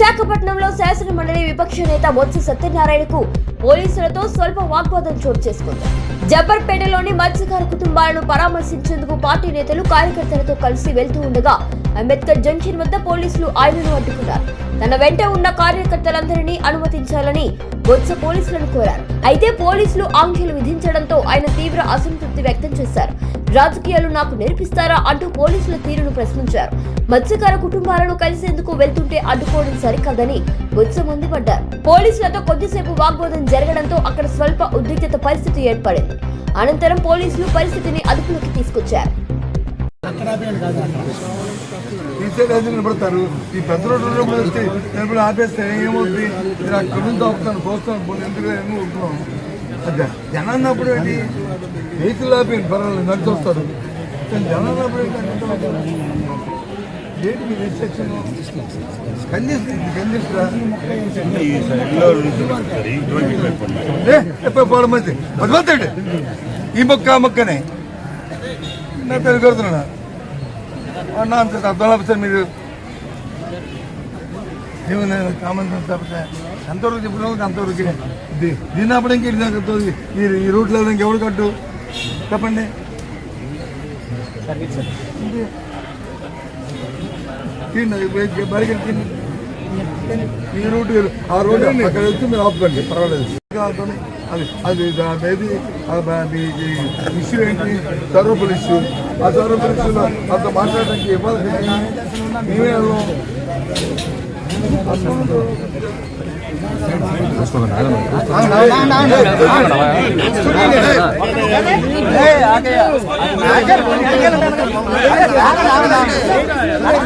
విశాఖపట్నంలో శాసన మండలి విపక్ష నేత బొత్స సత్యనారాయణకు పోలీసులతో స్వల్ప వాగ్వాదం చోటు చేసుకుంది. జబ్బర్పేటలోని మత్స్యకార కుటుంబాలను పరామర్శించేందుకు పార్టీ నేతలు కార్యకర్తలతో కలిసి వెళ్తూ ఉండగా అంబేద్కర్ జంక్షన్ వద్ద పోలీసులు ఆయనను అడ్డుకున్నారు. తన వెంట ఉన్న కార్యకర్తలందరినీ అనుమతించాలని బొత్స పోలీసులను కోరారు. అయితే పోలీసులు ఆంక్షలు విధించడంతో ఆయన తీవ్ర అసంతృప్తి వ్యక్తం చేశారు. రాజకీయాలు నాకు నేర్పిస్తారా అంటూ పోలీసుల తీరును ప్రశ్నించారు. మత్స్యకార కుటుంబాలను కలిసేందుకు వెళ్తుంటే అడ్డుకోవడం సరికాదని బొత్స మండిపడ్డారు. పోలీసులతో కొద్దిసేపు వాగ్వాదం జరగడంతో అక్కడ స్వల్ప ఉద్రిక్తత పరిస్థితి ఏర్పడింది. అనంతరం పోలీసులు పరిస్థితిని అదుపులోకి తీసుకొచ్చారు. ఈ పెద్ద రోడ్డు ఆపేస్తే ఏమవుతుంది? అక్కడ నుంచి ఆపుతాను పోస్తాను ఎందుకు ఉంటున్నాం అదే జనం అన్నప్పుడు ఏంటి వెహికల్ ఆపేయండి పర్వాలేదు నడిచి వస్తారు. జనం అన్నప్పుడు ఏంటి మీ రిస్ట్రిక్షన్ మంచి పదిమంది ఈ మొక్క ఆ మొక్కనే నా పేరు కడుతున్నా అన్నా అంత అర్థం సార్ మీరు ఏమన్నా కామన్ సెన్స్ తప్పితే ఎంతవరకు చెప్పిన అంతవరకు దీని అప్పుడు ఇంకేంటి ఈ రూట్లో ఇంకెవరు కట్టు చెప్పండి. ఈ రూట్ ఆ రోడ్ అక్కడ వెళ్తే మీరు ఆపుకోండి పర్వాలేదు. అది అది ఇష్యూ ఏంటి? సర్వపల్ ఇష్యూ. ఆ సర్వపల్ ఇష్యూలో అంత మాట్లాడడానికి ఇవ్వాలి. మేమే